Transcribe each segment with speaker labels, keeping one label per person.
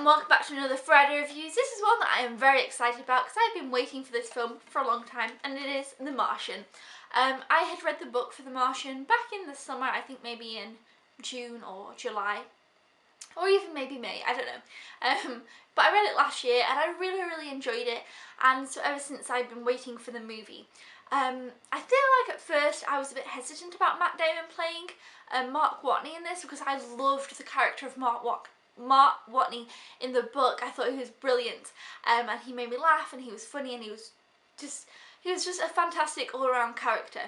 Speaker 1: and welcome back to another Friday Reviews. This is one that I am very excited about because I've been waiting for this film for a long time, and it is The Martian. I had read the book for The Martian back in the summer, I think maybe in June or July, or even maybe May, I don't know. But I read it last year and I really enjoyed it, and so ever since I've been waiting for the movie. I feel like at first I was a bit hesitant about Matt Damon playing Mark Watney in this because I loved the character of Mark Watney in the book. I thought he was brilliant, and he made me laugh, and he was funny, and he was just a fantastic all-around character.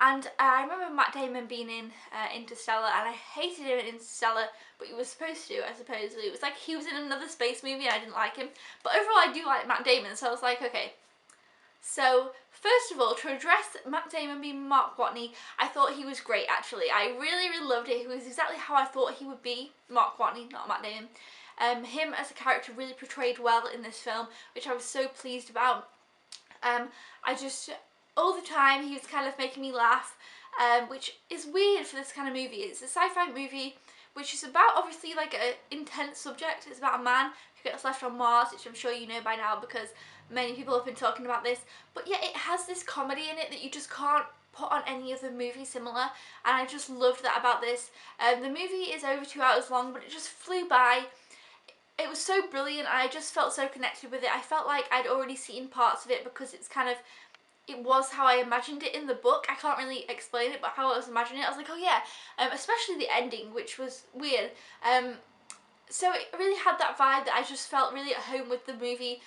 Speaker 1: And I remember Matt Damon being in Interstellar, and I hated him in Interstellar, but he was supposed to, I suppose. It was like he was in another space movie and I didn't like him. But overall I do like Matt Damon, so I was like, okay. So, first of all, to address Matt Damon being Mark Watney, I thought he was great actually. I really loved it. He was exactly how I thought he would be, Mark Watney, not Matt Damon. Him as a character really portrayed well in this film, which I was so pleased about. All the time he was kind of making me laugh, which is weird for this kind of movie. It's a sci-fi movie which is about obviously like an intense subject. It's about a man who gets left on Mars, which I'm sure you know by now because many people have been talking about this. But yeah, it has this comedy in it that you just can't put on any other movie similar, and I just loved that about this. The movie is over 2 hours long, but it just flew by. It was so brilliant, and I just felt so connected with it. I felt like I'd already seen parts of it because it was how I imagined it in the book. I can't really explain it, but how I was imagining it, I was like, oh yeah. Especially the ending, which was weird. So it really had that vibe that I just felt really at home with the movie.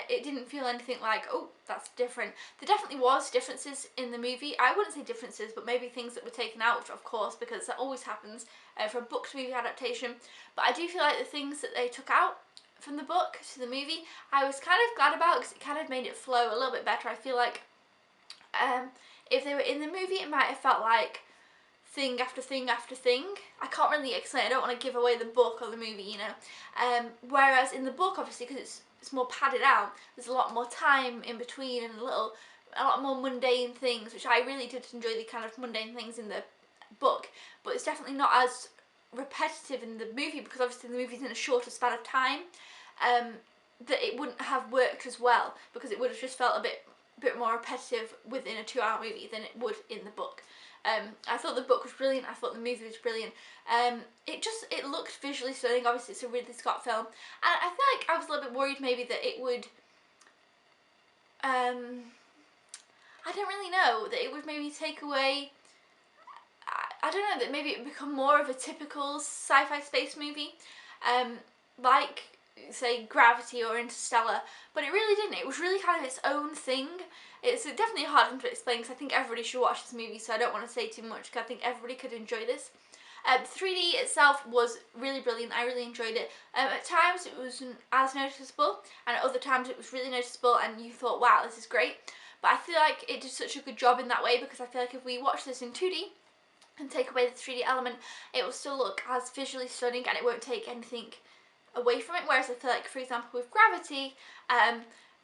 Speaker 1: It didn't feel anything like, oh, that's different. There definitely was differences in the movie. I wouldn't say differences, but maybe things that were taken out, of course, because that always happens for a book to movie adaptation. But I do feel like the things that they took out from the book to the movie, I was kind of glad about because it kind of made it flow a little bit better. I feel like if they were in the movie, it might have felt like thing after thing after thing. I can't really explain. I don't want to give away the book or the movie, you know. Whereas in the book, obviously, because it's more padded out, there's a lot more time in between and a lot more mundane things, which I really did enjoy, the kind of mundane things in the book. But it's definitely not as repetitive in the movie because obviously the movie's in a shorter span of time. That it wouldn't have worked as well because it would have just felt a bit more repetitive within a 2 hour movie than it would in the book. I thought the book was brilliant. I thought the movie was brilliant. It looked visually stunning. Obviously it's a Ridley Scott film, and I feel like I was a little bit worried maybe that it would I don't really know, that it would maybe take away, I don't know, that maybe it would become more of a typical sci-fi space movie, like say Gravity or Interstellar, but it really didn't. It was really kind of its own thing. It's definitely a hard one to explain because I think everybody should watch this movie, so I don't want to say too much because I think everybody could enjoy this. The 3D itself was really brilliant. I really enjoyed it. At times it wasn't as noticeable, and at other times it was really noticeable and you thought, wow, this is great. But I feel like it did such a good job in that way because I feel like if we watch this in 2D and take away the 3D element, it will still look as visually stunning and it won't take anything away from it. Whereas I feel like, for example, with Gravity,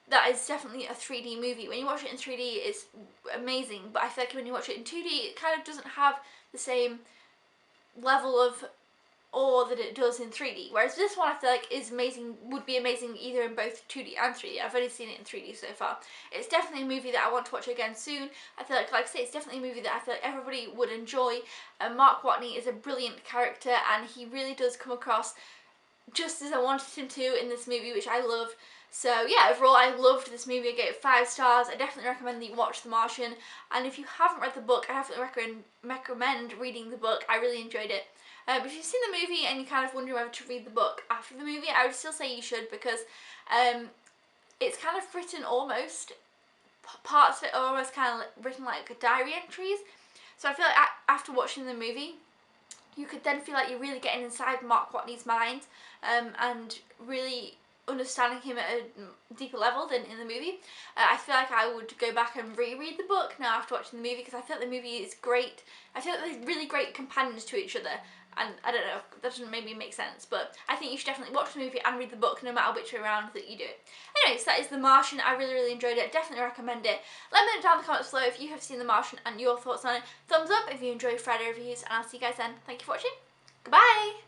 Speaker 1: that is definitely a 3D movie. When you watch it in 3D, it's amazing, but I feel like when you watch it in 2D, it kind of doesn't have the same level of awe that it does in 3D. Whereas this one I feel like is amazing, would be amazing either in both 2D and 3D. I've only seen it in 3D so far. It's definitely a movie that I want to watch again soon. I feel like I say, it's definitely a movie that I feel like everybody would enjoy. Mark Watney is a brilliant character and he really does come across just as I wanted him to in this movie, which I loved. So yeah, overall I loved this movie. I gave it 5 stars. I definitely recommend that you watch The Martian, and if you haven't read the book, I definitely recommend reading the book. I really enjoyed it. But if you've seen the movie and you kind of wonder whether to read the book after the movie, I would still say you should because it's kind of written almost, parts of it are almost kind of written like diary entries. So I feel like after watching the movie, you could then feel like you're really getting inside Mark Watney's mind and really understanding him at a deeper level than in the movie. I feel like I would go back and reread the book now after watching the movie because I feel like the movie is great. I feel like they're really great companions to each other, and I don't know, that doesn't maybe make sense, but I think you should definitely watch the movie and read the book no matter which way around that you do it. Anyways, that is The Martian. I really enjoyed it. Definitely recommend it. Let me know down in the comments below if you have seen The Martian and your thoughts on it. Thumbs up if you enjoy Friday reviews, and I'll see you guys then. Thank you for watching. Goodbye!